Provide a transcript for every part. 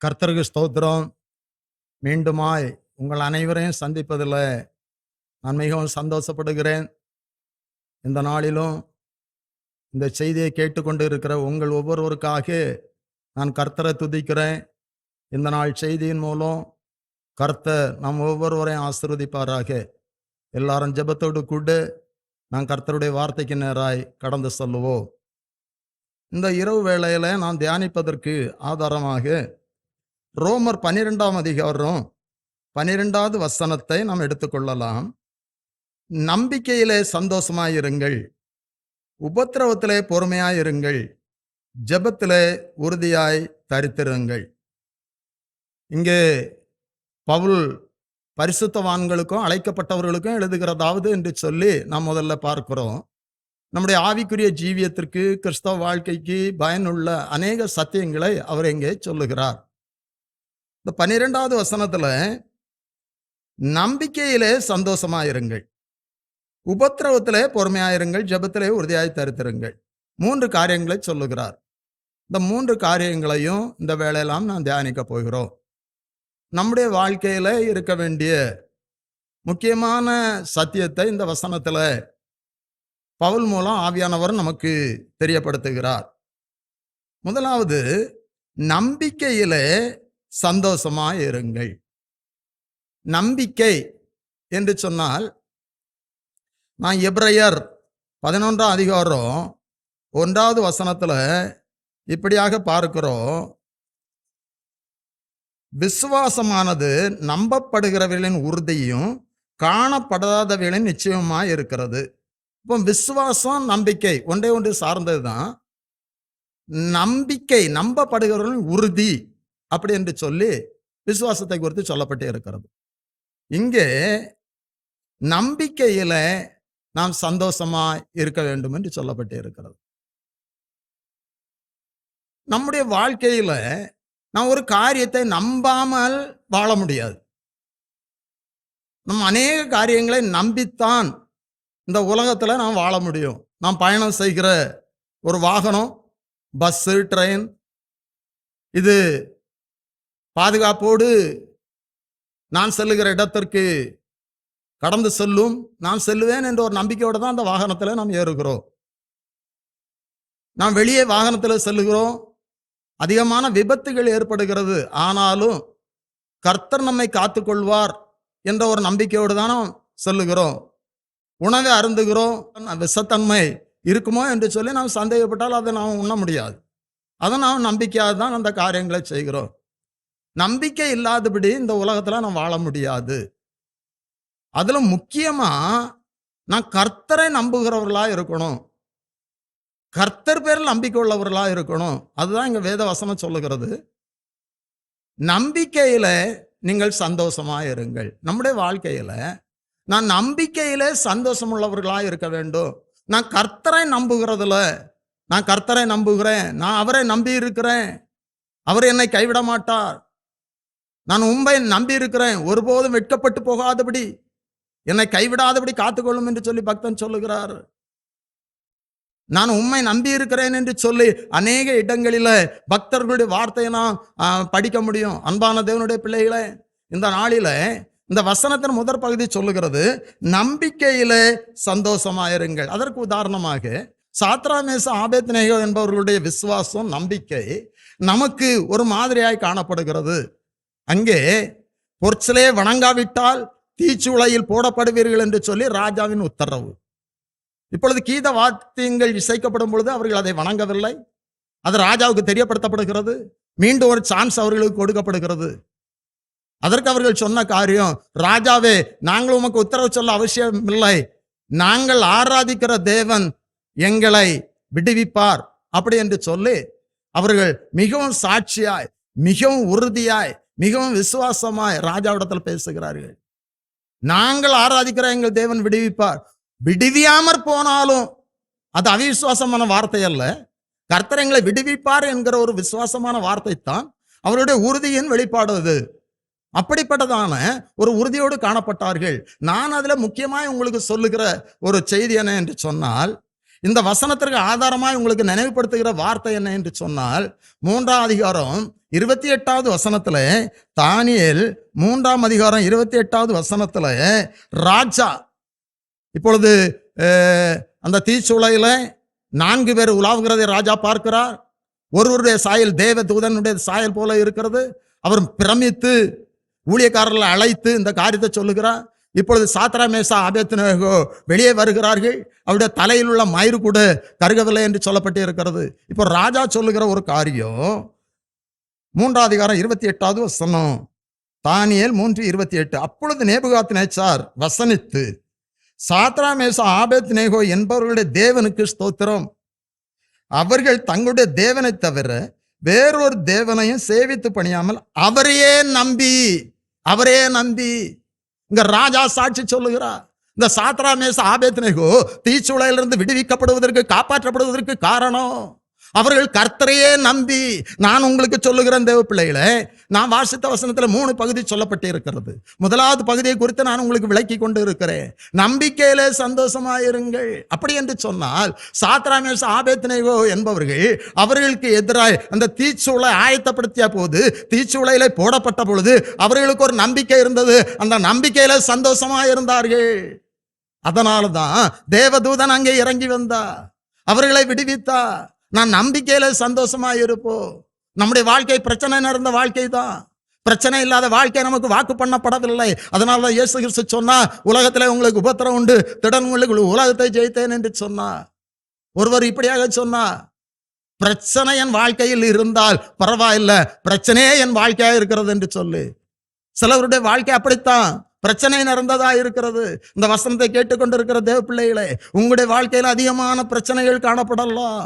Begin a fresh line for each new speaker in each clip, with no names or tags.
கர்த்தருக்கு ஸ்தோத்திரம். மீண்டுமாய் உங்கள் அனைவரையும் சந்திப்பதில் நான் மிகவும் சந்தோஷப்படுகிறேன். இந்த நாளிலும் இந்த செய்தியை கேட்டுக்கொண்டு இருக்கிற உங்கள் ஒவ்வொருவருக்காக நான் கர்த்தரை துதிக்கிறேன். இந்த நாள் செய்தியின் மூலம் கர்த்தர் நம் ஒவ்வொருவரையும் ஆசீர்வதிப்பாராக. எல்லாரும் ஜெபத்தோடு கூட நான் கர்த்தருடைய வார்த்தைக்கு நேராய் கடந்து செல்லுவோம். இந்த இரவு வேளையில நான் தியானிப்பதற்கு ஆதாரமாக ரோமர் 12ஆம் அதிகாரம் 12வது வசனத்தை நாம் எடுத்துக்கொள்ளலாம். நம்பிக்கையிலே சந்தோஷமாயிருங்கள், உபத்திரவத்திலே பொறுமையாயிருங்கள், ஜெபத்திலே உறுதியாய் தரித்திருங்கள். இங்கே பவுல் பரிசுத்தவான்களுக்கும் அழைக்கப்பட்டவர்களுக்கும் எழுதுகிறதாவது என்று சொல்லி நாம் முதல்ல பார்க்கிறோம். நம்முடைய ஆவிக்குரிய ஜீவியத்திற்கு, கிறிஸ்தவ வாழ்க்கைக்கு பயனுள்ள அநேக சத்தியங்களை அவர் இங்கே சொல்லுகிறார். இந்த 12வது வசனத்துல நம்பிக்கையிலே சந்தோஷமாயிருங்கள், உபத்திரவத்திலே பொறுமையாயிருங்கள், ஜெபத்திலே உறுதியாய் தரித்திருங்கள். 3 காரியங்களை சொல்லுகிறார். இந்த 3 காரியங்களையும் இந்த வேளையெல்லாம் நான் தியானிக்க போகிறோம். நம்முடைய வாழ்க்கையில இருக்க வேண்டிய முக்கியமான சத்தியத்தை இந்த வசனத்துல பவுல் மூலம் ஆவியானவர் நமக்கு தெரியப்படுத்துகிறார். முதலாவது, நம்பிக்கையிலே சந்தோஷமாயிருங்கள். நம்பிக்கை என்று சொன்னால், நான் எபிரேயர் 11ஆம் அதிகாரம் 1வது வசனத்துல இப்படியாக பார்க்கிறோம். விசுவாசமானது நம்பப்படுகிறவர்களின் உறுதியும் காணப்படாதவர்களின் நிச்சயமாய் இருக்கிறது. இப்போ விசுவாசம், நம்பிக்கை ஒன்றே ஒன்று சார்ந்தது தான். நம்பிக்கை நம்பப்படுகிறவர்களின் உறுதி அப்படி என்று சொல்லி விசுவாசத்தை குறித்து சொல்லப்பட்டே இருக்கிறது. இங்கே நம்பிக்கையில நாம் சந்தோஷமா இருக்க வேண்டும் என்று சொல்லப்பட்டே இருக்கிறது. நம்முடைய வாழ்க்கையில நாம் ஒரு காரியத்தை நம்பாமல் வாழ முடியாது. நம்ம அநேக காரியங்களை நம்பித்தான் இந்த உலகத்துல நாம் வாழ முடியும். நாம் பயணம் செய்கிற ஒரு வாகனம், பஸ்ஸு, ட்ரெயின், இது பாதுகாப்போடு நான் செல்லுகிற இடத்திற்கு கடந்து செல்லும், நான் செல்லுவேன் என்ற ஒரு நம்பிக்கையோடு தான் அந்த வாகனத்தில் நாம் ஏறுகிறோம். நாம் வெளியே வாகனத்தில் செல்லுகிறோம், அதிகமான விபத்துகள் ஏற்படுகிறது. ஆனாலும் கர்த்தர் நம்மை காத்துக்கொள்வார் என்ற ஒரு நம்பிக்கையோடு தான் நாம் செல்லுகிறோம். உணவை அருந்துகிறோம், விஷத்தன்மை இருக்குமோ என்று சொல்லி நாம் சந்தேகப்பட்டால் அதை நாம் உண்ண முடியாது. அதை நாம் நம்பிக்கையாக தான் அந்த காரியங்களை செய்கிறோம். நம்பிக்கை இல்லாதபடி இந்த உலகத்துல நாம் வாழ முடியாது. அதுல முக்கியமா நான் கர்த்தரை நம்புகிறவர்களா இருக்கணும், கர்த்தர் பேரில் நம்பிக்கை உள்ளவர்களா இருக்கணும். அதுதான் இங்க வேத வசனம் சொல்லுகிறது. நம்பிக்கையில நீங்கள் சந்தோஷமா இருங்கள். நம்முடைய வாழ்க்கையில நான் நம்பிக்கையில சந்தோஷம் உள்ளவர்களா இருக்க வேண்டும். நான் கர்த்தரை நம்புகிறதுல, நான் கர்த்தரை நம்புகிறேன், நான் அவரை நம்பி இருக்கிறேன், அவர் என்னை கைவிட மாட்டார், நான் உம்மை நம்பி இருக்கிறேன், ஒருபோதும் வெட்கப்பட்டு போகாதபடி என்னை கைவிடாதபடி காத்துக்கொள்ளும் என்று சொல்லி பக்தன் சொல்லுகிறார். நான் உம்மை நம்பி இருக்கிறேன் என்று சொல்லி அநேக இடங்களில பக்தர்களுடைய வார்த்தையை நான் படிக்க முடியும். அன்பான தேவனுடைய பிள்ளைகளே, இந்த நாளில இந்த வசனத்தின் முதற் பகுதி சொல்லுகிறது, நம்பிக்கையிலே சந்தோஷமாயிருங்கள். அதற்கு உதாரணமாக சாத்ராக், மேஷாக், ஆபேத்நேகோ என்பவர்களுடைய விசுவாசம், நம்பிக்கை நமக்கு ஒரு மாதிரியாய் காணப்படுகிறது. அங்கே பொற்சிலையை வணங்காவிட்டால் தீச்சுளையில் போடப்படுவீர்கள் என்று சொல்லி ராஜாவின் உத்தரவு. இப்பொழுது கீத வாத்தியங்கள் இசைக்கப்படும் பொழுது அவர்கள் அதை வணங்கவில்லை. அது ராஜாவுக்கு தெரியப்படுத்தப்படுகிறது. மீண்டும் ஒரு சான்ஸ் அவர்களுக்கு கொடுக்கப்படுகிறது. அதற்கு அவர்கள் சொன்ன காரியம், ராஜாவே, நாங்கள் உமக்கு உத்தரவு சொல்ல அவசியம் இல்லை, நாங்கள் ஆராதிக்கிற தேவன் எங்களை விடுவிப்பார் அப்படி என்று சொல்லி அவர்கள் மிகவும் சாட்சியாய், மிகவும் உறுதியாய், மிகவும் விசுவாசமாய் ராஜாவிடத்தில் பேசுகிறார்கள். நாங்கள் ஆராதிக்கிற எங்கள் தேவன் விடுவிப்பார். விடுவியாமற் போனாலும் அது அவிசுவாசமான வார்த்தை அல்ல, கர்த்தர் எங்களை விடுவிப்பார் என்கிற ஒரு விசுவாசமான வார்த்தை தான் அவருடைய உறுதியின் வெளிப்பாடு. அது அப்படிப்பட்டதான ஒரு உறுதியோடு காணப்பட்டார்கள். நான் அதுல முக்கியமாய் உங்களுக்கு சொல்லுகிற ஒரு செய்தி என்ன என்று சொன்னால், இந்த வசனத்திற்கு ஆதாரமாய் உங்களுக்கு நினைவுபடுத்துகிற வார்த்தை என்ன என்று சொன்னால், 3ஆம் அதிகாரம் 28வது வசனத்துல, தானியேல் 3ஆம் அதிகாரம் 28வது வசனத்துல, ராஜா இப்பொழுது அந்த தீச்சூளையில 4 பேர் உலாவுகிறதை ராஜா பார்க்கிறார். ஒருவருடைய சாயல் தேவ தூதனுடைய சாயல் போல இருக்கிறது. அவர் பிரமித்து ஊழியக்காரர்களை அழைத்து இந்த காரியத்தை சொல்லுகிறார். இப்பொழுது சாத்ரா மேசா ஆபேத்நேகோ வெளியே வருகிறார்கள். அவருடைய தலையில் உள்ள மயிறு கூட கருகவில்லை என்று சொல்லப்பட்டு இருக்கிறது. இப்போ ராஜா சொல்லுகிற ஒரு காரியம் 3ஆம் அதிகாரம் 28வது வசனம், தானியேல் 3:28. அப்பொழுது நேபுகாத்நேச்சார் வசனித்து, சாத்ரா மேசா ஆபேத்நேகோ என்பவர்களுடைய தேவனுக்கு ஸ்தோத்திரம், அவர்கள் தங்களுடைய தேவனை தவிர வேறொரு தேவனையும் சேவித்து பணியாமல் அவரையே நம்பி இங்க ராஜா சாட்சி சொல்லுகிறார். இந்த சாத்ரா மேசா ஆபேத்நேகோ தீச்சூளையிலிருந்து விடுவிக்கப்படுவதற்கு, காப்பாற்றப்படுவதற்கு காரணம் அவர்கள் கர்த்தரையே நம்பி. நான் உங்களுக்கு சொல்லுகிறேன் தேவ பிள்ளைகளே, நான் வாசித்த வசனத்துல 3 பகுதி சொல்லப்பட்டு இருக்கிறது. முதலாவது பகுதியை குறித்து நான் உங்களுக்கு விளக்கி கொண்டு இருக்கிறேன். நம்பிக்கையிலே சந்தோஷமாயிருங்கள். அப்படி என்று சொன்னால், சாத்ரா மேசா ஆபேத்நேகோ என்பவர்கள் அவர்களுக்கு எதிராக அந்த தீச்சூளை ஆயத்தப்படுத்திய போது, தீச்சூளையில போடப்பட்ட பொழுது அவர்களுக்கு ஒரு நம்பிக்கை இருந்தது. அந்த நம்பிக்கையில சந்தோஷமாயிருந்தார்கள். அதனால்தான் தேவதூதன் அங்கே இறங்கி வந்தா, அவர்களை விடுவித்தா. நான் நம்பிக்கையில சந்தோஷமா இருப்போம். நம்முடைய வாழ்க்கை பிரச்சனை நிறைந்த வாழ்க்கை தான். பிரச்சனை இல்லாத வாழ்க்கை நமக்கு வாக்கு பண்ணப்படவில்லை. அதனால இயேசு கிறிஸ்து சொன்னா, உலகத்துல உங்களுக்கு உபத்திரம் உண்டு, திடன் உங்களுக்கு உலகத்தை ஜெயித்தேன் என்று சொன்னா. ஒருவர் இப்படியாக சொன்னா, பிரச்சனை என் வாழ்க்கையில் இருந்தால் பரவாயில்லை, பிரச்சனையே என் வாழ்க்கையா இருக்கிறது என்று சொல்லு. சிலருடைய வாழ்க்கை அப்படித்தான், பிரச்சனை நிறைந்ததா இருக்கிறது. இந்த வசனத்தை கேட்டுக்கொண்டிருக்கிற தேவ பிள்ளைகளே, உங்களுடைய வாழ்க்கையில் அதிகமான பிரச்சனைகள் காணப்படலாம்,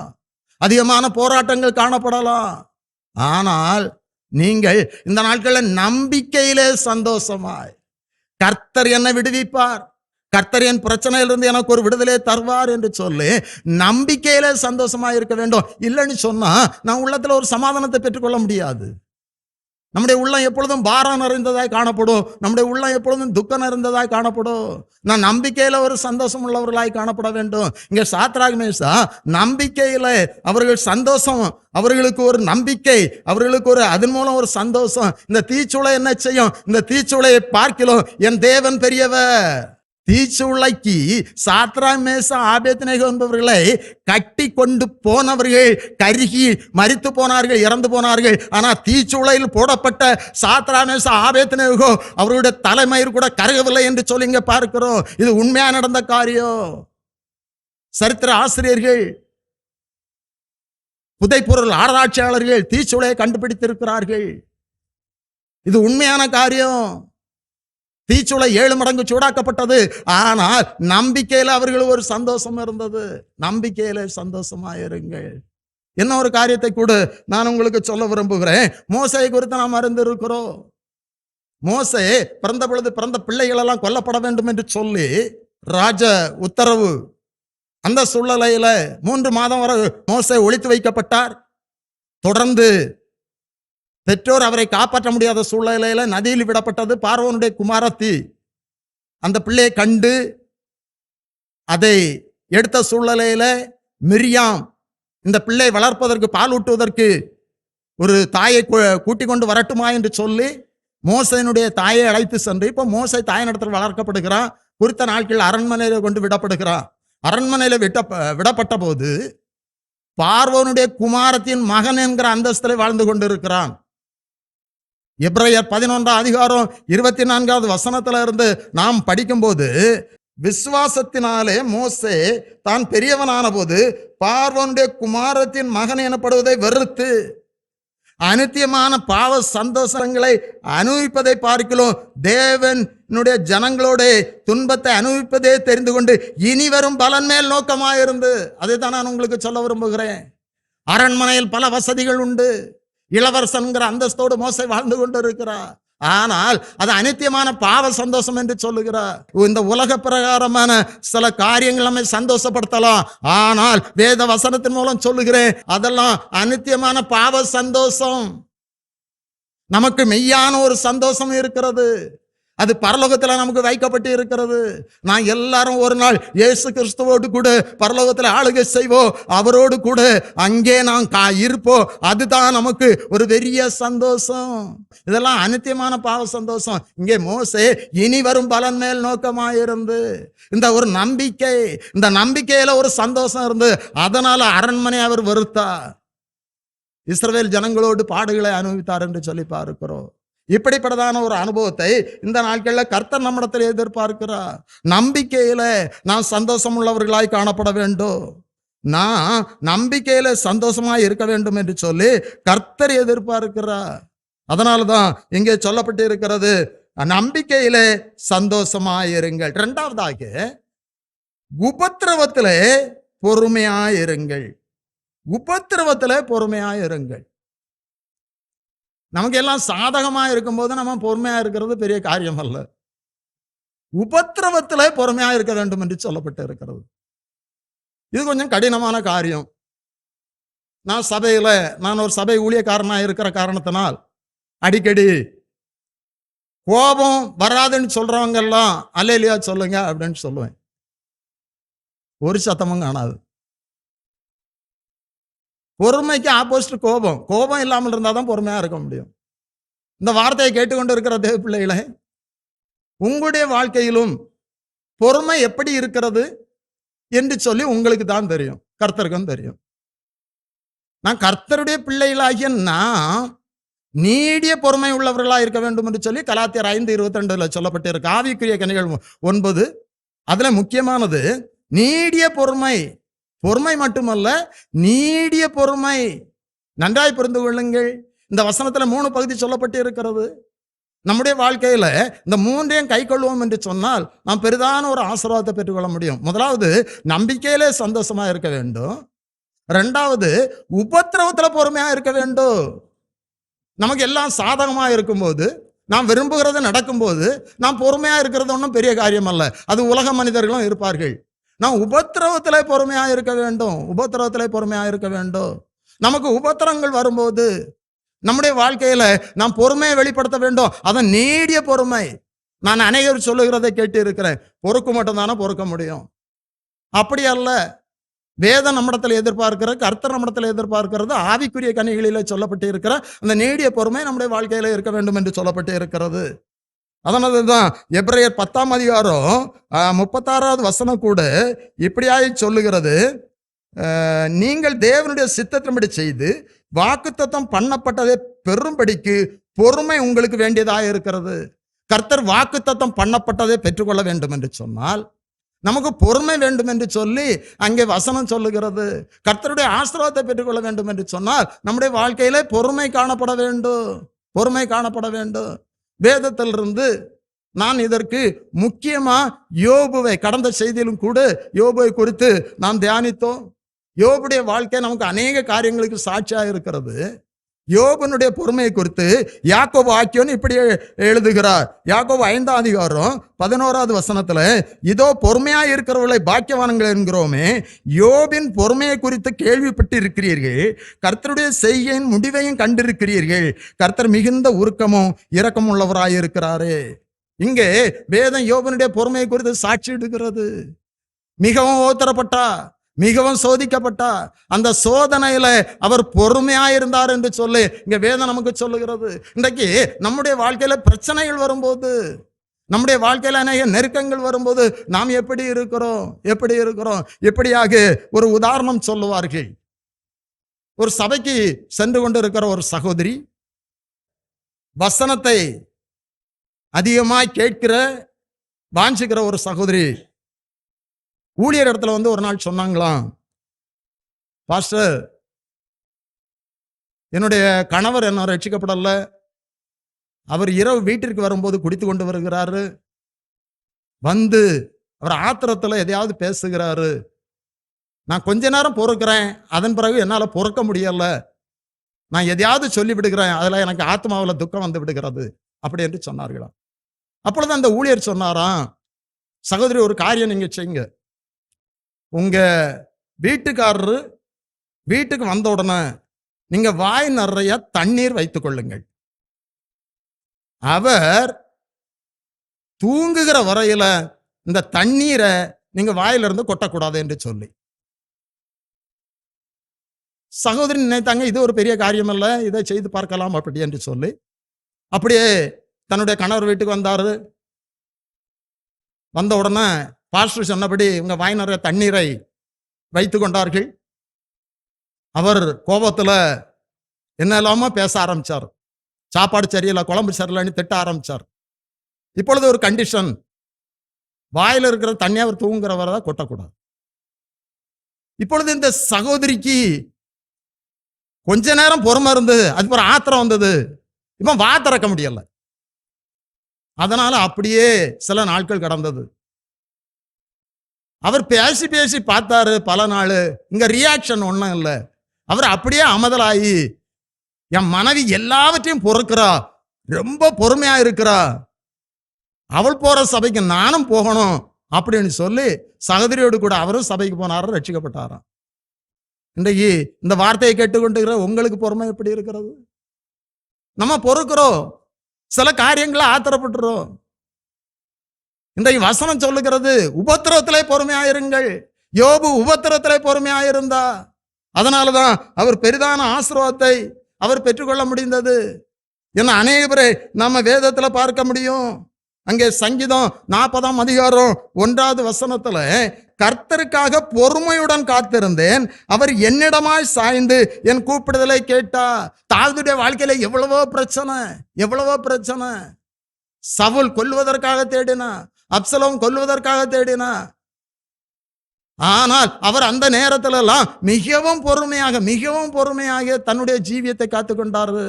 அதிகமான போராட்டங்கள் காணப்படலாம். ஆனால் நீங்கள் இந்த நாட்களில் நம்பிக்கையிலே சந்தோஷமாய், கர்த்தர் என்னை விடுவிப்பார், கர்த்தர் என் பிரச்சனையிலிருந்து எனக்கு ஒரு விடுதலை தருவார் என்று சொல்லி நம்பிக்கையிலே சந்தோஷமாய் இருக்க வேண்டும். இல்லைன்னு சொன்னா நான் உள்ளத்துல ஒரு சமாதானத்தை பெற்றுக்கொள்ள முடியாது. நம்முடைய உள்ளம் எப்பொழுதும் பாரம் நிறைந்ததாய் காணப்படும். நம்முடைய உள்ளம் எப்பொழுதும் துக்கம் நிறைந்ததாய் காணப்படும். நான் நம்பிக்கையில ஒரு சந்தோஷம் உள்ளவர்களாய் காணப்பட வேண்டும். இங்க சாத்ராக் மேசா நம்பிக்கையில அவர்கள் சந்தோஷம், அவர்களுக்கு ஒரு நம்பிக்கை, அவர்களுக்கு ஒரு அதன் மூலம் ஒரு சந்தோஷம். இந்த தீச்சூளை என்ன செய்யும்? இந்த தீச்சூளையை பார்க்கிறோம், என் தேவன் பெரியவர். தீச்சூளைக்கு சாத்ராக் மேசா ஆபேத்நேகோ என்பவர்களை கட்டி கொண்டு போனவர்கள் கருகி மரித்து போனார்கள், இறந்து போனார்கள். ஆனா தீச்சூளையில் போடப்பட்ட சாத்ராக் மேசா ஆபேத்நேகோ அவருடைய தலைமயிர் கூட கருகவில்லை என்று சொல்லி இங்க பார்க்கிறோம். இது உண்மையா நடந்த காரியம். சரித்திர ஆசிரியர்கள், புதைப்பொருள் ஆராய்ச்சியாளர்கள் தீச்சூளையை கண்டுபிடித்திருக்கிறார்கள். இது உண்மையான காரியம். தீச்சூளை 7 மடங்கு சூடாக்கப்பட்டது. ஆனால் நம்பிக்கையில அவர்களுக்கு ஒரு சந்தோஷம் இருந்தது. நம்பிக்கையில சந்தோஷமாயிருங்கள். என்ன ஒரு காரியத்தை கூட நான் உங்களுக்கு சொல்ல விரும்புகிறேன். மோசேயை குறித்து நாம் அறிந்திருக்கிறோம். மோசே பிறந்த பொழுது பிறந்த பிள்ளைகள் எல்லாம் கொல்லப்பட வேண்டும் என்று சொல்லி ராஜ உத்தரவு. அந்த சூழ்நிலையில 3 மாதம் வரை மோசே ஒளித்து வைக்கப்பட்டார். தொடர்ந்து பெற்றோர் அவரை காப்பாற்ற முடியாத சூழ்நிலையில நதியில் விடப்பட்டது. பார்வோனுடைய குமாரத்தி அந்த பிள்ளையை கண்டு அதை எடுத்த சூழ்நிலையில மிரியாம் இந்த பிள்ளை வளர்ப்பதற்கு, பால் ஊட்டுவதற்கு ஒரு தாயை கூட்டிக் கொண்டு வரட்டுமா என்று சொல்லி மோசையினுடைய தாயை அழைத்து சென்று, இப்போ மோசை தாயினிடத்தில் வளர்க்கப்படுகிறான். குறித்த நாட்கள் அரண்மனையில கொண்டு விடப்படுகிறான். அரண்மனையில விடப்பட்ட போது பார்வோனுடைய குமாரத்தின் மகன் என்கிற அந்தஸ்தில் வாழ்ந்து கொண்டிருக்கிறான். எபிரேயர் 11ஆம் அதிகாரம் 24வது வசனத்துல இருந்து நாம் படிக்கும்போது, விசுவாசத்தினாலே மோசே தான் பெரியவனான போது பார்வோனுடைய குமாரத்தின் மகன் எனப்படுவதை வெறுத்து அநித்தியமான பாவ சந்தோஷங்களை அனுபவிப்பதை பார்க்கிறோம். தேவனுடைய ஜனங்களோட துன்பத்தை அனுபவிப்பதே தெரிந்து கொண்டு இனி வரும் பலன் மேல் நோக்கமாயிருந்து, அதை தான் நான் உங்களுக்கு சொல்ல விரும்புகிறேன். அரண்மனையில் பல வசதிகள் உண்டு. இளவரசன்கிற அந்தஸ்தோடு மோசே வாழ்ந்து கொண்டு இருக்கிறார். ஆனால் அது அநித்தியமான பாவ சந்தோஷம் என்று சொல்லுகிறார். இந்த உலக பிரகாரமான சில காரியங்கள் நம்மை சந்தோஷப்படுத்தலாம். ஆனால் வேத வசனத்தின் மூலம் சொல்லுகிறேன், அதெல்லாம் அநித்தியமான பாவ சந்தோஷம். நமக்கு மெய்யான ஒரு சந்தோஷம் இருக்கிறது. அது பரலோகத்தில் நமக்கு வைக்கப்பட்டு இருக்கிறது. நான் எல்லாரும் ஒரு நாள் இயேசு கிறிஸ்துவோடு கூட பரலோகத்தில் ஆளுகை செய்வோம், அவரோடு கூட அங்கே நான் இருப்போம். அதுதான் நமக்கு ஒரு பெரிய சந்தோஷம். இதெல்லாம் அநித்தியமான பாவ சந்தோஷம். இங்கே மோசே இனி வரும் பலன் மேல் நோக்கமாயிருந்து இந்த ஒரு நம்பிக்கை, இந்த நம்பிக்கையில ஒரு சந்தோஷம் இருந்து அதனால அரண்மனை அவர் வெறுத்தார். இஸ்ரவேல் ஜனங்களோடு பாடுகளை அனுபவித்தார் என்று சொல்லி பார்க்கிறோம். இப்படிப்பட்டதான ஒரு அனுபவத்தை இந்த நாட்களில் கர்த்தர் நம்மிடத்தில் எதிர்பார்க்கிறார். நம்பிக்கையில நாம் சந்தோஷம் உள்ளவர்களாய் காணப்பட வேண்டும். நான் நம்பிக்கையில சந்தோஷமாய் இருக்க வேண்டும் என்று சொல்லி கர்த்தர் எதிர்பார்க்கிறார். அதனாலதான் இங்கே சொல்லப்பட்டு இருக்கிறது, நம்பிக்கையிலே சந்தோஷமாயிருங்கள். இரண்டாவதாக உபத்திரவத்திலே பொறுமையாயிருங்கள். உபத்திரவத்திலே பொறுமையாயிருங்கள். நமக்கு எல்லாம் சாதகமா இருக்கும்போது நம்ம பொறுமையா இருக்கிறது பெரிய காரியம் அல்ல. உபத்திரவத்திலே பொறுமையா இருக்க வேண்டும் என்று சொல்லப்பட்டு இருக்கிறது. இது கொஞ்சம் கடினமான காரியம். நான் ஒரு சபை ஊழியக்காரனா இருக்கிற காரணத்தினால் அடிக்கடி கோபம் வராதுன்னு சொல்றவங்க எல்லாம் அல்லேலூயா சொல்லுங்க அப்படின்னு சொல்லுவேன். ஒரு சத்தமும் காணாது. பொறுமைக்கு ஆப்போசிட் கோபம். கோபம் இல்லாமல் இருந்தாதான் பொறுமையா இருக்க முடியும். இந்த வார்த்தையை கேட்டுக்கொண்டு இருக்கிற தேவ பிள்ளைகளை, உங்களுடைய வாழ்க்கையிலும் பொறுமை எப்படி இருக்கிறது என்று சொல்லி உங்களுக்கு தான் தெரியும், கர்த்தருக்கும் தெரியும். நான் கர்த்தருடைய பிள்ளைகளாகிய நான் நீடிய பொறுமை உள்ளவர்களா இருக்க வேண்டும் என்று சொல்லி கலாத்தியர் 5:22 சொல்லப்பட்டிருக்கு. ஆவிக்குரிய கனிகள் 9 அதுல முக்கியமானது நீடிய பொறுமை. பொறுமை மட்டுமல்ல, நீடிய பொறுமை. நன்றாய் புரிந்து கொள்ளுங்கள். இந்த வசனத்துல 3 பகுதி சொல்லப்பட்டு இருக்கிறது. நம்முடைய வாழ்க்கையில இந்த 3ஐயும் கை கொள்வோம் என்று சொன்னால் நாம் பெரிதான ஒரு ஆசீர்வாதத்தை பெற்றுக்கொள்ள முடியும். முதலாவது, நம்பிக்கையிலே சந்தோஷமா இருக்க வேண்டும். இரண்டாவது, உபத்திரவத்துல பொறுமையா இருக்க வேண்டும். நமக்கு எல்லாம் சாதகமா இருக்கும்போது, நாம் விரும்புகிறது நடக்கும்போது நாம் பொறுமையா இருக்கிறது ஒன்றும் பெரிய காரியம் அல்ல. அது உலக மனிதர்களும் இருப்பார்கள். நாம் உபத்திரவத்திலே பொறுமையா இருக்க வேண்டும். உபத்திரவத்திலே பொறுமையா இருக்க வேண்டும். நமக்கு உபத்திரங்கள் வரும்போது நம்முடைய வாழ்க்கையில நாம் பொறுமையை வெளிப்படுத்த வேண்டும். அதன் நீடிய பொறுமை. நான் அநேகர் சொல்லுகிறதை கேட்டு இருக்கிறேன், பொறுக்க மட்டும் தானே பொறுக்க முடியும். அப்படி அல்ல. வேதம் நம்மிடத்தில் எதிர்பார்க்கிற, கர்த்தர் நம்மிடத்தில் எதிர்பார்க்கிறது ஆவிக்குரிய கனிகளிலே சொல்லப்பட்டு இருக்கிற அந்த நீடிய பொறுமை நம்முடைய வாழ்க்கையில இருக்க வேண்டும் என்று சொல்லப்பட்டு இருக்கிறது. அதனால்தான் எபிரேயர் 10:36 கூட இப்படியாய் சொல்லுகிறது, நீங்கள் தேவனுடைய சித்தத்தின்படி செய்து வாக்குத்தத்தம் பண்ணப்பட்டதை பெறும்படிக்கு பொறுமை உங்களுக்கு வேண்டியதாக இருக்கிறது. கர்த்தர் வாக்குத்தத்தம் பண்ணப்பட்டதை பெற்றுக்கொள்ள வேண்டும் என்று சொன்னால் நமக்கு பொறுமை வேண்டும் என்று சொல்லி அங்கே வசனம் சொல்லுகிறது. கர்த்தருடைய ஆசீர்வாதத்தை பெற்றுக்கொள்ள வேண்டும் என்று சொன்னால் நம்முடைய வாழ்க்கையிலே பொறுமை காணப்பட வேண்டும். பொறுமை காணப்பட வேண்டும். வேதத்திலிருந்து நான் இதற்கு முக்கியமா யோபுவை, கடந்த செய்தியிலும் கூட யோபுவை குறித்து நாம் தியானித்தோம். யோபுடைய வாழ்க்கை நமக்கு அநேக காரியங்களுக்கு சாட்சியா இருக்கிறது. யோபனுடைய பொறுமையை குறித்து யாக்கோபு ஆக்கியோன் இப்படி எழுதுகிறார். யாக்கோபு 5:11 இதோ பொறுமையா இருக்கிறவர்களை பாக்கியவான்கள் என்கிறோமே, யோபின் பொறுமையை குறித்து கேள்விப்பட்டு இருக்கிறீர்கள், கர்த்தருடைய செய்கையின் முடிவையும் கண்டிருக்கிறீர்கள், கர்த்தர் மிகுந்த உருக்கமும் இரக்கம் உள்ளவராயிருக்கிறாரே. இங்கே வேதம் யோபனுடைய பொறுமையை குறித்து சாட்சி எடுக்கிறது. மிகவும் ஓத்தரப்பட்டா, மிகவும் சோதிக்கப்பட்டா, அந்த சோதனையில அவர் பொறுமையா இருந்தார் என்று சொல்லி இங்க வேதம் நமக்கு சொல்லுகிறது. இன்றைக்கு நம்முடைய வாழ்க்கையில பிரச்சனைகள் வரும்போது, நம்முடைய வாழ்க்கையில அநேக நெருக்கங்கள் வரும்போது நாம் எப்படி இருக்கிறோம்? எப்படியாக ஒரு உதாரணம் சொல்லுவார்கள். ஒரு சபைக்கு சென்று கொண்டு இருக்கிற ஒரு சகோதரி, வசனத்தை அதிகமாய் கேட்கிற வாஞ்சிக்கிற ஒரு சகோதரி, ஊழியர் இடத்துல ஒரு நாள் சொன்னாங்களாம், பாஸ்டர், என்னுடைய கணவர் என்ன ரட்சிக்கப்படல, அவர் இரவு வீட்டிற்கு வரும்போது குடித்து கொண்டு வருகிறாரு, அவர் ஆத்திரத்துல எதையாவது பேசுகிறாரு, நான் கொஞ்ச நேரம் பொறுக்கிறேன், அதன் பிறகு என்னால பொறுக்க முடியல, நான் எதையாவது சொல்லி விடுகிறேன், அதுல எனக்கு ஆத்மாவில் துக்கம் வந்து விடுகிறது அப்படி என்று சொன்னார்களாம். அப்பொழுது அந்த ஊழியர் சொன்னாராம், சகோதரி, ஒரு காரியம் நீங்க செய்யுங்க, உங்க வீட்டுக்காரரு வீட்டுக்கு வந்த உடனே நீங்க வாய் நிறைய தண்ணீர் வைத்துக் கொள்ளுங்கள், அவர் தூங்குகிற வரையில இந்த தண்ணீரை நீங்க வாயிலிருந்து கொட்டக்கூடாது என்று சொல்லி. சகோதரி நினைத்தாங்க இது ஒரு பெரிய காரியம் அல்ல, இதை செய்து பார்க்கலாம் அப்படி என்று சொல்லி அப்படியே தன்னுடைய கணவர் வீட்டுக்கு வந்தாரு. வந்த உடனே பாஸ்டர் சொன்னபடி இவங்க வாய் நிறைய தண்ணீரை வைத்து கொண்டார்கள். அவர் கோபத்துல என்ன இல்லாம பேச ஆரம்பிச்சார். சாப்பாடு சரியில்லை, குழம்பு சரியில்லைன்னு திட்ட ஆரம்பிச்சார். இப்பொழுது ஒரு கண்டிஷன், வாயில இருக்கிற தண்ணி அவர் தூங்குறவரை தான் கொட்டக்கூடாது. இப்பொழுது இந்த சகோதரிக்கு கொஞ்ச நேரம் பொறுமை இருந்தது, அதுக்கு ஒரு ஆத்திரம் வந்தது. இப்ப வா திறக்க முடியல. அதனால அப்படியே சில நாட்கள் கடந்தது. அவர் பேசி பேசி பார்த்தாரு பல நாள், இங்க ரியாக்ஷன் ஒண்ணும் இல்லை. அவர் அப்படியே அமதலாகி என் மனைவி எல்லாவற்றையும் பொறுக்கிறா, ரொம்ப பொறுமையா இருக்கிறா, அவள் போற சபைக்கு நானும் போகணும் அப்படின்னு சொல்லி சகோதரியோடு கூட அவரும் சபைக்கு போனாரும், ரட்சிக்கப்பட்டாராம். இன்றைக்கு இந்த வார்த்தையை கேட்டுக்கொண்டுகிற உங்களுக்கு பொறுமை எப்படி இருக்கிறது? நம்ம பொறுக்கிறோம், சில காரியங்களை ஆத்திரப்பட்டுறோம். இன்றைக்கு வசனம் சொல்லுகிறது உபத்திரவத்திலே பொறுமையாயிருங்கள். யோபு உபத்திரத்திலே பொறுமையாயிருந்தா, அதனாலதான் அவர் பெரிதான ஆசீர்வாதத்தை அவர் பெற்றுக்கொள்ள முடிந்தது. என்ன அநேக பேரை நம்ம வேதத்துல பார்க்க முடியும். அங்கே சங்கீதம் 40ஆம் அதிகாரம் 1வது வசனத்துல, கர்த்தருக்காக பொறுமையுடன் காத்திருந்தேன், அவர் என்னிடமாய் சாய்ந்து என் கூப்பிடுதலை கேட்டா. தாவீதுடைய வாழ்க்கையில எவ்வளவோ பிரச்சனை, எவ்வளவோ பிரச்சனை. சவுல் கொல்வதற்காக தேடினா, அப்சலோம் கொல்வதற்காக தேடினா, ஆனால் அவர் அந்த நேரத்துல எல்லாம் மிகவும் பொறுமையாக தன்னுடைய ஜீவியத்தை காத்துக்கொண்டாரு.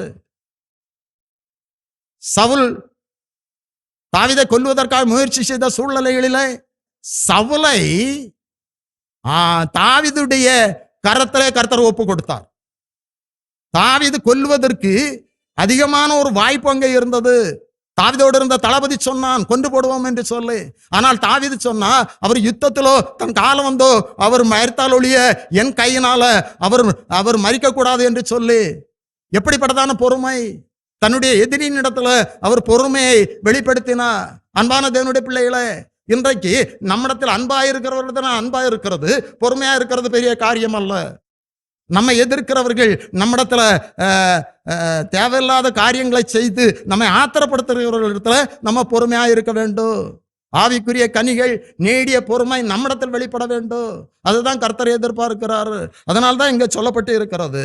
சவுல் தாவீதை கொல்வதற்காக முயற்சி செய்த சூழ்நிலைகளிலே சவுலை தாவீதுடைய கரத்திலே கர்த்தர் ஒப்பு கொடுத்தார். தாவீது கொல்வதற்கு அதிகமான ஒரு வாய்ப்பு அங்கே இருந்தது. தாவீதோடு இருந்த தளபதி சொன்னான் கொண்டு போடுவோம் என்று சொல்லி. ஆனால் தாவீது சொன்னா, அவர் யுத்தத்திலோ தன் காலம் வந்தோ அவர் மரித்தால் ஒழிய என் கையினால அவர் மரிக்க கூடாது என்று சொல்லி. எப்படிப்பட்டதான பொறுமை! தன்னுடைய எதிரியின் இடத்துல அவர் பொறுமையை வெளிப்படுத்தினார். அன்பான தேவனுடைய பிள்ளைகளே, இன்றைக்கு நம்மிடத்தில் அன்பாயிருக்கிறவர்கள் அன்பாயிருக்கிறது, பொறுமையா இருக்கிறது பெரிய காரியம் அல்ல. நம்ம எதிர்க்கிறவர்கள் நம்மிடத்துல தேவையில்லாத காரியங்களை செய்து நம்மை ஆத்திரப்படுத்துகிறவர்களிடத்துல நம்ம பொறுமையா இருக்க வேண்டும். ஆவிக்குரிய கனிகள் நீடிய பொறுமை நம்மிடத்தில் வெளிப்பட வேண்டும். அதுதான் கர்த்தர் எதிர்பார்க்கிறாரு. அதனால்தான் இங்க சொல்லப்பட்டு இருக்கிறது,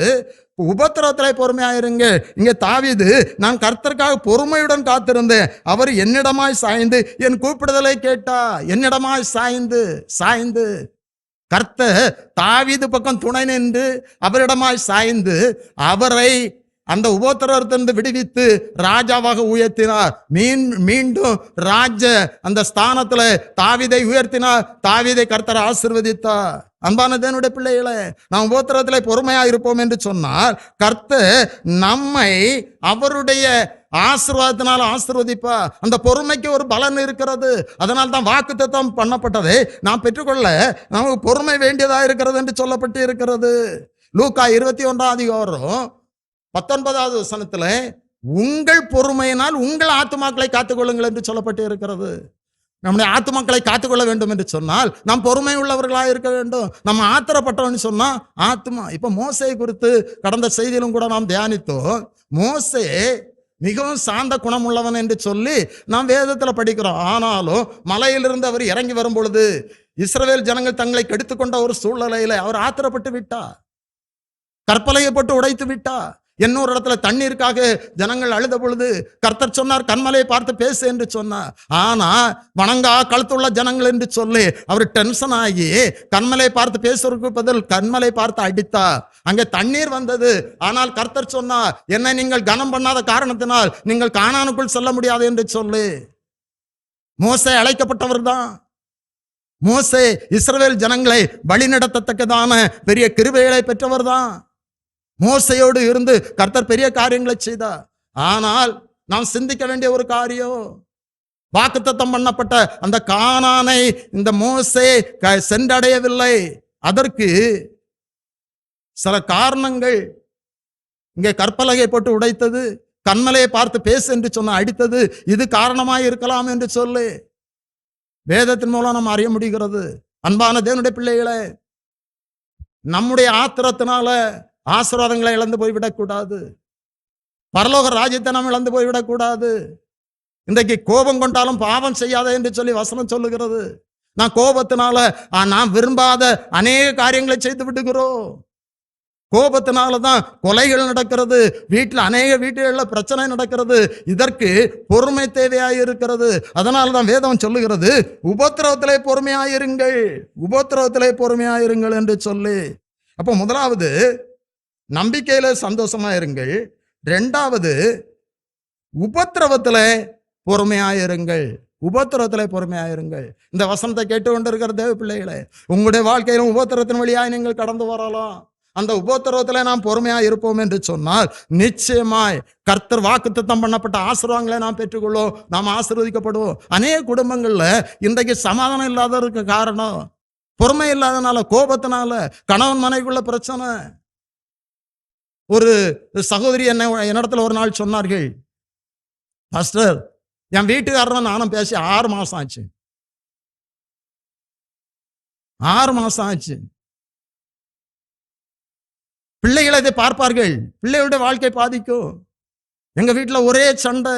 உபத்திரவத்திலே பொறுமையாயிருங்க. இங்க தாவீது, நான் கர்த்தருக்காக பொறுமையுடன் காத்திருந்தேன், அவர் என்னிடமாய் சாய்ந்து என் கூப்பிடுதலை கேட்டா. என்னிடமாய் சாய்ந்து கர்த்தர் தாவீது பக்கம் துணை நின்று அவரிடமாய் சாய்ந்து அவரை அந்த உபத்திரவத்திலிருந்து விடுவித்து ராஜாவாக உயர்த்தினார். மீண்டும் ராஜ அந்த ஸ்தானத்துல தாவீதை உயர்த்தினார். தாவீதை கர்த்தர் ஆசீர்வதித்தார். அன்பான தேவனுடைய பிள்ளைகளே, நாம் உபத்திரவத்திலே பொறுமையா இருப்போம் என்று சொன்னால் கர்த்தர் நம்மை அவருடைய ஆசீர்வாதத்தினால் ஆசீர்வதிப்பா. அந்த பொறுமைக்கு ஒரு பலன் இருக்கிறது. அதனால் தான் வாக்குத்தத்தம் பண்ணப்பட்டதை நாம் பெற்றுக்கொள்ள நமக்கு பொறுமை வேண்டியதா இருக்கிறது என்று சொல்லப்பட்டு இருக்கிறது. லூக்கா 21ஆம் அதிகாரம் 19வது வசனத்துல, உங்கள் பொறுமையினால் உங்கள் ஆத்துமாக்களை காத்துக்கொள்ளுங்கள் என்று சொல்லப்பட்டு இருக்கிறது. நம்முடைய ஆத்துமாக்களை காத்துக்கொள்ள வேண்டும் என்று சொன்னால் நாம் பொறுமை உள்ளவர்களாக இருக்க வேண்டும். நம்ம ஆத்திரப்பட்டோம்னு சொன்னா ஆத்மா. இப்ப மோசேயை குறித்து கடந்த செய்தியிலும் கூட நாம் தியானித்தோம். மோசே மிகவும் சாந்த குணம் உள்ளவன் என்று சொல்லி நாம் வேதத்துல படிக்கிறோம். ஆனாலும் மலையிலிருந்து அவர் இறங்கி வரும் பொழுது இஸ்ரவேல் ஜனங்கள் தங்களை கெடுத்துக்கொண்ட ஒரு சூழ்நிலையில அவர் ஆத்திரப்பட்டு விட்டார். கற்பலையை போட்டு உடைத்து விட்டார். இன்னொரு இடத்துல தண்ணீருக்காக ஜனங்கள் அழுத பொழுது கர்த்தர் சொன்னார், கண்மலையை பார்த்து பேசு என்று சொன்னார். ஆனா வணங்கா கழுத்துள்ள ஜனங்கள் என்று சொல்லி அவர் டென்ஷன் ஆகி கண்மலையை பார்த்து பேசுறதுக்கு பதில் கண்மலை பார்த்து அடித்தார். அங்கே தண்ணீர் வந்தது. ஆனால் கர்த்தர் சொன்னார், என்னை நீங்கள் கனம் பண்ணாத காரணத்தினால் நீங்கள் கானானுக்குள் செல்ல முடியாது என்று சொல்லி. மோசே அழைக்கப்பட்டவர் தான். மோசே இஸ்ரவேல் ஜனங்களை வழிநடத்தத்தக்கதான பெரிய கிருபைகளை பெற்றவர் தான். மோசையோடு இருந்து கர்த்தர் பெரிய காரியங்களை செய்தார். ஆனால் நாம் சிந்திக்க வேண்டிய ஒரு காரியம், வாக்குத்தத்தம் பண்ணப்பட்ட அந்த கானானை இந்த மோசே சென்றடையவில்லை. அதற்கு சில காரணங்கள். இங்கே கற்பலகை போட்டு உடைத்தது, கண்மலையை பார்த்து பேசு என்று சொன்ன அடித்தது இது காரணமாய் இருக்கலாம் என்று சொல்லு. வேதத்தின் மூலம் நாம் அறிய முடிகிறது. அன்பான தேவனுடைய பிள்ளைகளே, நம்முடைய ஆத்திரத்தினால ஆசீர்வாதங்களை இழந்து போய்விடக்கூடாது. பரலோக ராஜ்யத்தை நாம் இழந்து போய்விடக்கூடாது. இன்றைக்கு கோபம் கொண்டாலும் பாவம் செய்யாத என்று சொல்லி வசனம் சொல்லுகிறது. நான் கோபத்தினால நான் விரும்பாத அநேக காரியங்களை செய்து விடுகிறோம். கோபத்தினால தான் கொலைகள் நடக்கிறது, வீட்டில் அநேக வீடுகளில் பிரச்சனை நடக்கிறது. இதற்கு பொறுமை தேவையாய் இருக்கிறது. அதனால தான் வேதம் சொல்லுகிறது, உபத்திரவத்திலே பொறுமையாயிருங்கள், உபத்திரவத்திலே பொறுமையாயிருங்கள் என்று சொல்லி. அப்போ முதலாவது நம்பிக்கையில சந்தோஷமா இருங்கள். இரண்டாவது உபத்திரவத்திலே பொறுமையாயிருங்கள், உபத்திரவத்திலே பொறுமையாயிருங்கள். இந்த வசனத்தை கேட்டுக்கொண்டிருக்கிற தேவ பிள்ளைகளே, உங்களுடைய வாழ்க்கையிலும் உபத்திரத்தின் வழியாய் நீங்கள் கடந்து வரலாம். அந்த உபத்திரவத்தில் நாம் பொறுமையா இருப்போம் என்று சொன்னால் நிச்சயமாய் கர்த்தர் வாக்குத்தத்தம் பண்ணப்பட்ட ஆசீர்வாதங்களை நாம் பெற்றுக்கொள்வோம், நாம் ஆசீர்வதிக்கப்படுவோம். அநேக குடும்பங்கள்ல இன்றைக்கு சமாதானம் இல்லாததற்கு காரணம் பொறுமை இல்லாதனால, கோபத்தினால, கணவன் மனைவிக்குள்ள பிரச்சனை. ஒரு சகோதரி என்னிடத்துல ஒரு நாள் சொன்னார்கள், பாஸ்டர், என் வீட்டுக்காரன் நானும் பேசி 6 மாசம் ஆச்சு, 6 மாசம் ஆச்சு. பிள்ளைகளை இதை பார்ப்பார்கள், பிள்ளைகளுடைய வாழ்க்கை பாதிக்கும். எங்க வீட்டில் ஒரே சண்டை,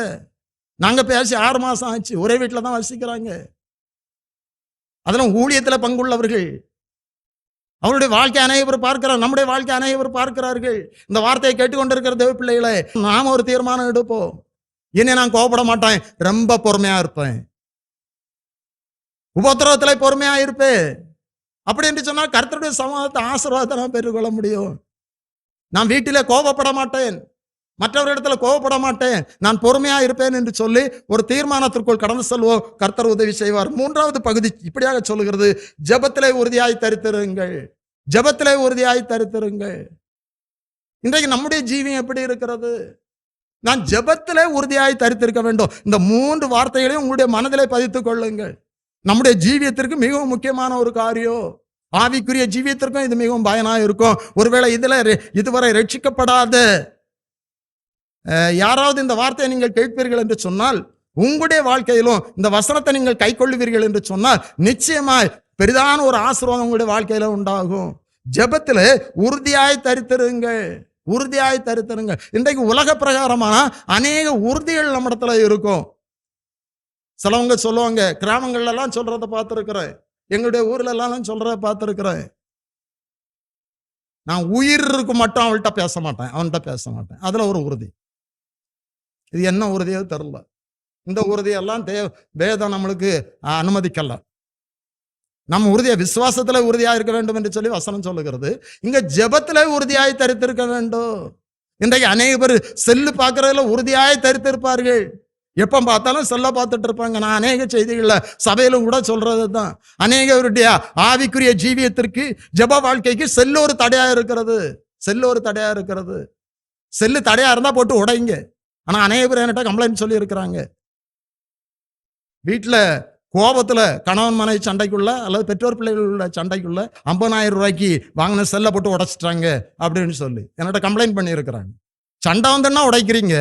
நாங்க பேசி 6 மாசம் ஆச்சு, ஒரே வீட்டில் தான் வசிக்கிறாங்க. அதெல்லாம் ஊழியத்தில் பங்குள்ளவர்கள். அவருடைய வாழ்க்கை அனைவரும் பார்க்கிறார், நம்முடைய வாழ்க்கை அனைவரும் பார்க்கிறார்கள். இந்த வார்த்தையை கேட்டுக்கொண்டிருக்கிற தேவ பிள்ளைகளை, நாம ஒரு தீர்மானம் எடுப்போம். இனி நான் கோபப்பட மாட்டேன், ரொம்ப பொறுமையா இருப்பேன், உபத்திரவத்தில் பொறுமையா இருப்பேன். அப்படி என்று சொன்னால் கர்த்தருடைய சமாதானத்தை, ஆசீர்வாதத்தை நான் பெற்றுக்கொள்ள முடியும். நான் வீட்டிலே கோபப்பட மாட்டேன், மற்றவரிடத்துல கோபப்பட மாட்டேன், நான் பொறுமையா இருப்பேன் என்று சொல்லி ஒரு தீர்மானத்திற்குள் கடந்து செல்வோம். கர்த்தர் உதவி செய்வார். மூன்றாவது பகுதி இப்படியாக சொல்லுகிறது, ஜெபத்திலே உறுதியாய் தரித்திருங்கள், ஜெபத்திலே உறுதியாய் தரித்திருங்கள். இன்றைக்கு நம்முடைய ஜீவியம் எப்படி இருக்கிறது? நான் ஜெபத்திலே உறுதியாய் தரித்திருக்க வேண்டும். இந்த 3 வார்த்தைகளையும் உங்களுடைய மனதிலே பதித்துக் கொள்ளுங்கள். நம்முடைய ஜீவியத்திற்கு மிகவும் முக்கியமான ஒரு காரியம். ஆவிக்குரிய ஜீவியத்திற்கும் இது மிகவும் பயனா இருக்கும். ஒருவேளை இதுவரை ரட்சிக்கப்படாத யாராவது இந்த வார்த்தையை நீங்கள் கேட்பீர்கள் என்று சொன்னால், உங்களுடைய வாழ்க்கையிலும் இந்த வசனத்தை நீங்கள் கை கொள்ளுவீர்கள் என்று சொன்னால், நிச்சயமாய் பெரிதான ஒரு ஆசீர்வாதம் உங்களுடைய வாழ்க்கையில உண்டாகும். ஜெபத்திலே உறுதியாய் தரித்திருங்கள், உறுதியாய் தரித்திருங்கள். இன்றைக்கு உலக பிரகாரமான அநேக உறுதிகள் நம்மிடத்துல இருக்கும். சிலவங்க சொல்லுவாங்க, கிராமங்கள்ல எல்லாம் சொல்றதை பார்த்துருக்கிறேன், எங்களுடைய ஊர்ல எல்லாம் சொல்றத பார்த்துருக்கிறேன், நான் உயிர் இருக்கு மட்டும் அவள்கிட்ட பேச மாட்டேன், அவன்கிட்ட பேச மாட்டேன். அதுல ஒரு உறுதி. இது என்ன உறுதியோ தெரியல. இந்த உறுதியெல்லாம் வேதம் நம்மளுக்கு அனுமதிக்கல. நம்ம உறுதியா விசுவாசத்துல உறுதியா இருக்க வேண்டும் என்று சொல்லி வசனம் சொல்லுகிறது. இங்க ஜெபத்திலே உறுதியாய் தரித்திருக்க வேண்டும். இன்றைக்கு அநேக பேர் செல்லு பார்க்கறதுல உறுதியாய் தரித்திருப்பார்கள். எப்ப பார்த்தாலும் செல்ல பார்த்துட்டு இருப்பாங்க. நான் அநேக செய்திகள்ல சபையிலும் கூட சொல்றது தான், அநேகருடைய ஆவிக்குரிய ஜீவியத்திற்கு, ஜெப வாழ்க்கைக்கு செல்லு ஒரு தடையா இருக்கிறது, செல்லு ஒரு தடையா இருக்கிறது. செல்லு தடையா இருந்தா போட்டு உடைங்க. ஆனா அநேக பேர் என்கிட்ட கம்ப்ளைண்ட் சொல்லி இருக்கிறாங்க, வீட்டுல கோபத்துல கணவன் மனைவி சண்டைக்குள்ள அல்லது பெற்றோர் பிள்ளைகளுள்ள சண்டைக்குள்ள 50,000 ரூபாய்க்கு வாங்கின செல்லை போட்டு உடைச்சிட்டாங்க அப்படின்னு சொல்லி என்கிட்ட கம்ப்ளைண்ட் பண்ணி இருக்கிறாங்க. சண்டை வந்துன்னா உடைக்கிறீங்க,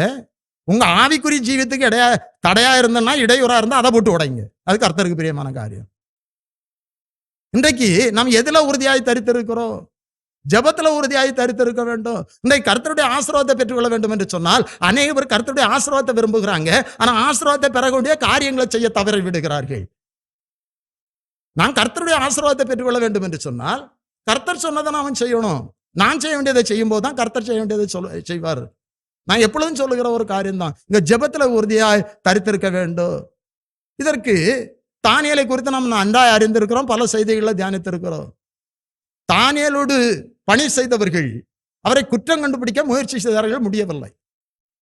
உங்க ஆவிக்குரிய ஜீவியத்துக்கு தடையா இருந்தன்னா, இடையூறா இருந்தா அதை போட்டு உடைங்க. அது கர்த்தருக்கு பிரியமான காரியம். இன்றைக்கு நாம் எதுல உறுதியாய் தரித்திருக்கிறோம்? ஜெபத்துல உறுதியாய் தரித்திருக்க வேண்டும். இன்றைக்கு கர்த்தருடைய ஆசீர்வாதத்தை பெற்றுக்கொள்ள வேண்டும் என்று சொன்னால், அநேக பேர் கர்த்தருடைய ஆசீர்வாதத்தை விரும்புகிறாங்க, ஆனா ஆசீர்வாதத்தை பெறக்கூடிய காரியங்களை செய்ய தவறி விடுகிறார்கள். நான் கர்த்தருடைய ஆசீர்வாதத்தை பெற்றுக்கொள்ள வேண்டும் என்று சொன்னால், கர்த்தர் சொன்னதை நான் செய்யணும். நான் செய்ய வேண்டியதை செய்யும் போதுதான் கர்த்தர் செய்ய வேண்டியதை செய்வார். நான் எப்பொழுதும் சொல்லுகிற ஒரு காரியம் தான், இங்க ஜெபத்துல உறுதியாய் தரித்திருக்க வேண்டும். இதற்கு தானியேலை குறித்து நாம் நன்றாய் அறிந்திருக்கிறோம், பல செய்திகளை தியானித்திருக்கிறோம். தானியேலோடு பணி செய்தவர்கள் அவரை குற்றம் கண்டுபிடிக்க முயற்சி செய்தார்கள், முடியவில்லை.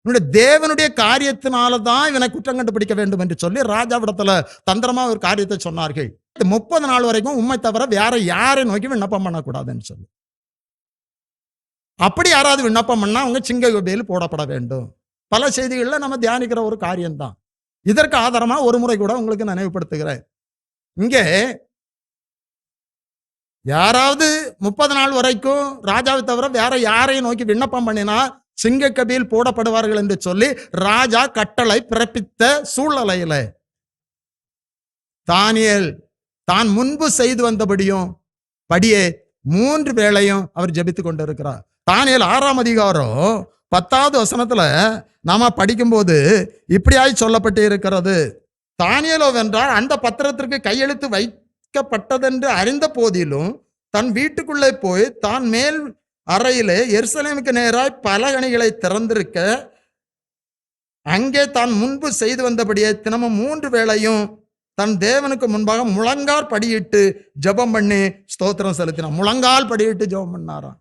இவனுடைய தேவனுடைய காரியத்தினாலதான் இவனை குற்றம் கண்டுபிடிக்க வேண்டும் என்று சொல்லி ராஜாவிடத்துல தந்திரமா ஒரு காரியத்தை சொன்னார்கள். 30 நாள் வரைக்கும் உம்மை தவிர வேற யாரை நோக்கி விண்ணப்பம் பண்ணக்கூடாதுன்னு சொல்லி. அப்படி யாராவது விண்ணப்பம் பண்ணா அவங்க சிங்க குகையில் போடப்பட வேண்டும். பல செய்திகள்ல நம்ம தியானிக்கிற ஒரு காரியம்தான். இதற்கு ஆதாரமா ஒரு முறை கூட உங்களுக்கு நினைவுபடுத்துகிறேன். இங்கே யாராவது 30 நாள் வரைக்கும் ராஜாவை தவிர வேற யாரையும் நோக்கி விண்ணப்பம் பண்ணினா சிங்கக்கபியில் போடப்படுவார்கள் என்று சொல்லி ராஜா கட்டளை பிறப்பித்த சூழ்நிலையில தானியேல் தான் முன்பு செய்து வந்தபடியும் படியே 3 வேளையும் அவர் ஜெபித்து கொண்டிருக்கிறார். தானியேல் 6ஆம் அதிகாரம் 10வது வசனத்துல நாம படிக்கும்போது இப்படியாய் சொல்லப்பட்டு இருக்கிறது. தானியேலோ வென்றால் அந்த பத்திரத்திற்கு கையெழுத்து வைக்கப்பட்டதென்று அறிந்த போதிலும் தன் வீட்டுக்குள்ளே போய் தான் மேல் அறையிலே எருசலேமுக்கு நேராய் பலகணிகளை திறந்திருக்க அங்கே தான் முன்பு செய்து வந்தபடியே தினமும் 3 வேளையும் தன் தேவனுக்கு முன்பாக முழங்கால் படியிட்டு ஜெபம் பண்ணி ஸ்தோத்திரம் செலுத்தினான். முழங்கால் படியிட்டு ஜெபம் பண்ணாராம்.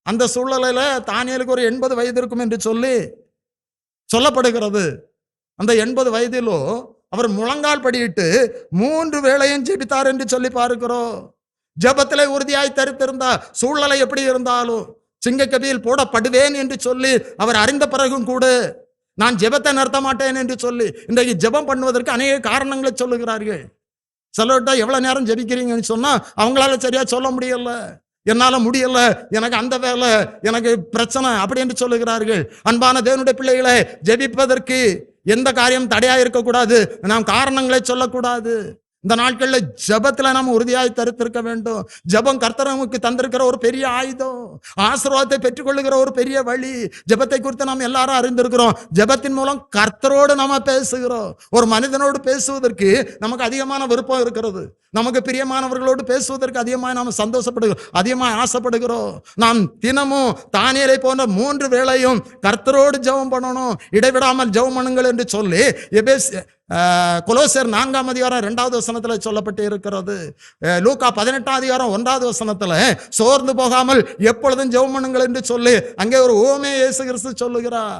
அந்த சூழ்நிலையில தானியேலுக்கு ஒரு 80 வயது இருக்கும் என்று சொல்லி சொல்லப்படுகிறது. அந்த 80 வயதிலோ அவர் முழங்கால் படியிட்டு 3 வேளையும் ஜெபித்தார் என்று சொல்லி பார்க்கிறோம். ஜெபத்திலே உறுதியாய் தரித்திருந்தா சூழ்நிலை எப்படி இருந்தாலும் சிங்கக்கபியில் போடப்படுவேன் என்று சொல்லி அவர் அறிந்த பிறகும் கூட நான் ஜெபத்தை நிறுத்த மாட்டேன் என்று சொல்லி இன்றைக்கு ஜெபம் பண்ணுவதற்கு அநேக காரணங்களை சொல்லுகிறார்கள். சிலர்கிட்ட எவ்வளவு நேரம் ஜெபிக்கிறீங்கன்னு சொன்னா அவங்களால சரியா சொல்ல முடியல, என்னால முடியல, எனக்கு அந்த வேலை, எனக்கு பிரச்சனை அப்படி என்று சொல்லுகிறார்கள். அன்பான தேவனுடைய பிள்ளைகளை, ஜெபிப்பதற்கு எந்த காரியம் தடையா இருக்கக்கூடாது, நாம் காரணங்களை சொல்லக்கூடாது. இந்த நாட்களில் ஜெபத்துல நாம் உறுதியாய் தரித்திருக்க வேண்டும். ஜெபம் கர்த்தர் நமக்கு தந்திருக்கிற ஒரு பெரிய ஆயுதம், ஆசீர்வாதத்தை பெற்றுக்கொள்ளுகிற ஒரு பெரிய வழி. ஜெபத்தை குறித்து நாம் எல்லாரும் அறிந்திருக்கிறோம். ஜெபத்தின் மூலம் கர்த்தரோடு நாம பேசுகிறோம். ஒரு மனிதனோடு பேசுவதற்கு நமக்கு அதிகமான விருப்பம் இருக்கிறது. நமக்கு பிரியமானவர்களோடு பேசுவதற்கு அதிகமாக நாம் சந்தோஷப்படுகிறோம், அதிகமாக ஆசைப்படுகிறோம். நாம் தினமும் தானியேலை போன்ற 3 வேளையும் கர்த்தரோடு ஜெபம் பண்ணணும், இடைவிடாமல் ஜெபம் பண்ணுங்கள் என்று சொல்லி கொலோசியர் 4ஆம் அதிகாரம் 2வது வசனத்துல சொல்லப்பட்டு இருக்கிறது. லூக்கா 18ஆம் அதிகாரம் 1வது வசனத்துல சோர்ந்து போகாமல் எப்பொழுதும் ஜெபம் பண்ணுங்கள் என்று சொல்லி அங்கே ஒரு ஓமே இயேசு கிறிஸ்து சொல்லுகிறார்.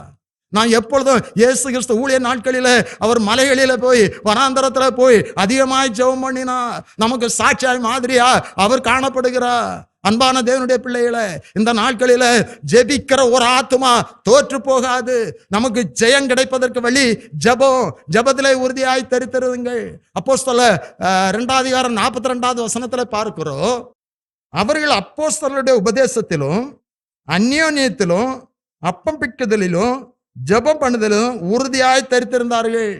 நான் எப்பொழுதும் இயேசு கிறிஸ்து ஊழிய நாட்களில அவர் மலைகளில போய் வனாந்தரத்துல போய் அதிகமாய் ஜெபம் பண்ணினா நமக்கு சாட்சியாய் மாதிரியா அவர் காணப்படுகிறார். அன்பான தேவனுடைய பிள்ளைகளை, இந்த நாட்களில ஜெபிக்கிற ஒரு ஆத்துமா தோற்று போகாது. நமக்கு ஜெயம் கிடைப்பதற்கு வழி ஜெபம். ஜெபத்திலே உறுதியாய் தரித்திருங்கள். அப்போஸ்தலர் 2ஆம் அதிகாரம் 42வது வசனத்துல பார்க்கிறோம். அவர்கள் அப்போஸ்தலருடைய உபதேசத்திலும் அந்யோன்யத்திலும் அப்பம் பிக்குதலிலும் ஜெபம் பண்ணுதலும் உறுதியாய் தரித்திருந்தார்கள்.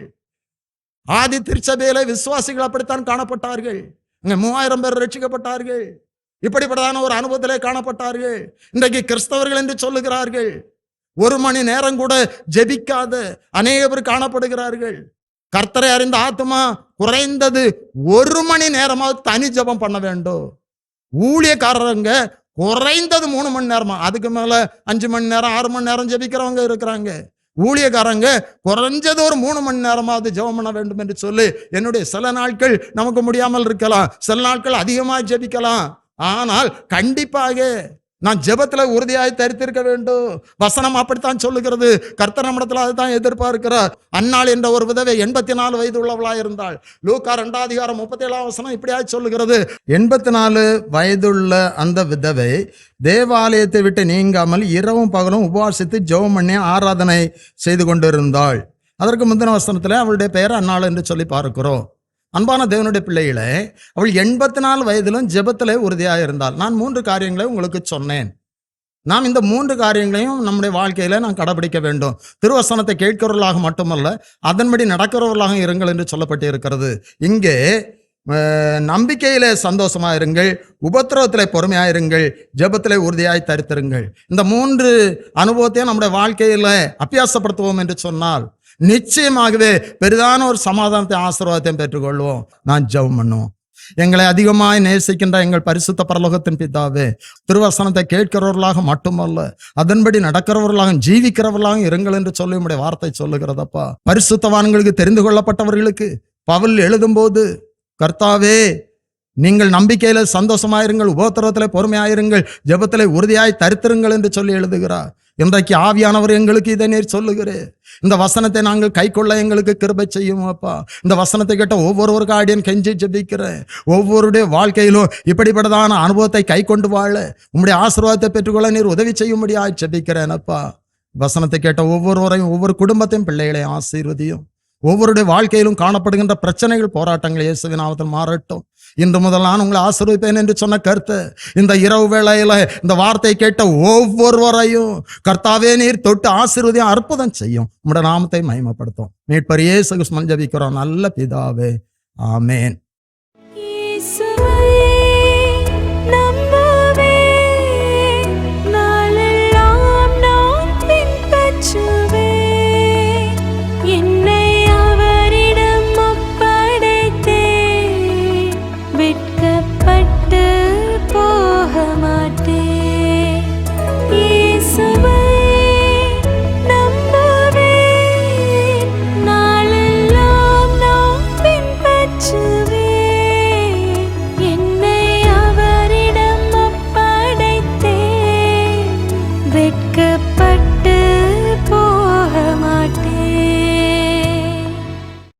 ஆதி திருச்சபையில விசுவாசிகள் அப்படித்தான் காணப்பட்டார்கள். 3000 பேர் ரட்சிக்கப்பட்டார்கள். இப்படிப்பட்டதான ஒரு அனுபவத்திலே காணப்பட்டார்கள். இன்றைக்கு கிறிஸ்தவர்கள் என்று சொல்லுகிறார்கள். 1 மணி நேரம் கூட ஜெபிக்காத அநேக பேர் காணப்படுகிறார்கள். கர்த்தரை அறிந்த ஆத்துமா குறைந்தது 1 மணி நேரமாவது தனி ஜெபம் பண்ண வேண்டும். ஊழியக்காரங்க குறைந்தது 3 மணி நேரமா, அதுக்கு மேல 5 மணி நேரம் 6 மணி நேரம் ஜெபிக்கிறவங்க இருக்கிறாங்க. ஊழியக்காரங்க குறைஞ்சது ஒரு 3 மணி நேரமாவது ஜெபம் பண்ண வேண்டும் என்று சொல்லி என்னுடைய சில நாட்கள் நமக்கு முடியாமல் இருக்கலாம், சில நாட்கள் அதிகமாக ஜெபிக்கலாம். ஆனால் கண்டிப்பாக நான் ஜெபத்துல உறுதியாய் தரித்திருக்க வேண்டும். வசனம் அப்படித்தான் சொல்லுகிறது. கர்த்தர் நம்மிடத்துல அதுதான் எதிர்பார்க்கிறார். அன்னாள் என்ற ஒரு விதவை 84 வயது உள்ளவளாய் இருந்தாள். லூக்கா 2ஆம் அதிகாரம் 37ஆம் வசனம் இப்படியாய் சொல்லுகிறது. 84 வயதுள்ள அந்த விதவை தேவாலயத்தை விட்டு நீங்காமல் இரவும் பகலும் உபவாசித்து ஜெபம் பண்ணி ஆராதனை செய்து கொண்டிருந்தாள். அதற்கு முந்தின வசனத்துல அவளுடைய பெயர் அன்னாள் என்று சொல்லி பார்க்கிறோம். அன்பான தேவனுடைய பிள்ளைகளை, அவள் 84 வயதிலும் ஜெபத்திலே உறுதியாக இருந்தாள். நான் 3 காரியங்களை உங்களுக்கு சொன்னேன். நாம் இந்த 3 காரியங்களையும் நம்முடைய வாழ்க்கையில நாம் கடைபிடிக்க வேண்டும். திருவசனத்தை கேட்கிறவர்களாக மட்டுமல்ல, அதன்படி நடக்கிறவர்களாக இருங்கள் என்று சொல்லப்பட்டு இருக்கிறது. இங்கே நம்பிக்கையிலே சந்தோஷமா இருங்கள், உபத்திரவத்திலே பொறுமையாயிருங்கள், ஜெபத்திலே உறுதியாய் தரித்திருங்கள். இந்த 3 அனுபவத்தையும் நம்முடைய வாழ்க்கையில அபியாசப்படுத்துவோம் என்று சொன்னால் நிச்சயமாகவே பெரிதான ஒரு சமாதானத்தை ஆசீர்வாதத்தையும் பெற்றுக்கொள்வோம். நான் ஜெபம் பண்ணுவோம். எங்களை அதிகமாய் நேசிக்கின்ற எங்கள் பரிசுத்த பரலோகத்தின் பிதாவே, திருவசனத்தை கேட்கிறவர்களாக மட்டுமல்ல, அதன்படி நடக்கிறவர்களாக ஜீவிக்கிறவர்களாக இருங்கள் என்று சொல்லி உம்முடைய வார்த்தை சொல்லுகிறதப்பா. பரிசுத்தவான்களுக்கு தெரிந்து கொள்ளப்பட்டவர்களுக்கு பவுல் எழுதும்போது, கர்த்தாவே நீங்கள் நம்பிக்கையில சந்தோஷமாயிருங்கள், உபத்திரவத்திலே பொறுமையாயிருங்கள், ஜெபத்திலே உறுதியாய் தரித்திருங்கள் என்று சொல்லி எழுதுகிறார். இன்றைக்கு ஆவியானவர் எங்களுக்கு இதை நீர் சொல்லுகிறேன். இந்த வசனத்தை நாங்கள் கை கொள்ள எங்களுக்கு கிருபை செய்யும் அப்பா. இந்த வசனத்தை கேட்ட ஒவ்வொருவருக்கும் ஆடியன் கெஞ்சி ஜெபிக்கிறேன். ஒவ்வொருடைய வாழ்க்கையிலும் இப்படிப்பட்டதான அனுபவத்தை கை கொண்டு வாழ உம்முடைய ஆசீர்வாதத்தை பெற்றுக்கொள்ள நீர் உதவி செய்யும்படியாய் ஜெபிக்கிறேன் அப்பா. வசனத்தை கேட்ட ஒவ்வொருவரையும், ஒவ்வொரு குடும்பத்தையும், பிள்ளைகளையும் ஆசீர்வதியும். ஒவ்வொருடைய வாழ்க்கையிலும் காணப்படுகின்ற பிரச்சனைகள், போராட்டங்கள் இயேசுவின் நாமத்தில் மாறட்டும். இன்று முதல் நான் உங்களை ஆசீர்வதிப்பேன் என்று சொன்ன கருத்து இந்த இரவு வேளையில இந்த வார்த்தை கேட்ட ஒவ்வொருவரையும் கர்த்தாவே நீர் தொட்டு ஆசீர்வதியும் அற்புதம் செய்யும். உம்முடைய நாமத்தை மகிமைப்படுத்தும். மீட்பர் இயேசு கிறிஸ்துவின் ஜெபிக்கிறோம் நல்ல பிதாவே, ஆமென்.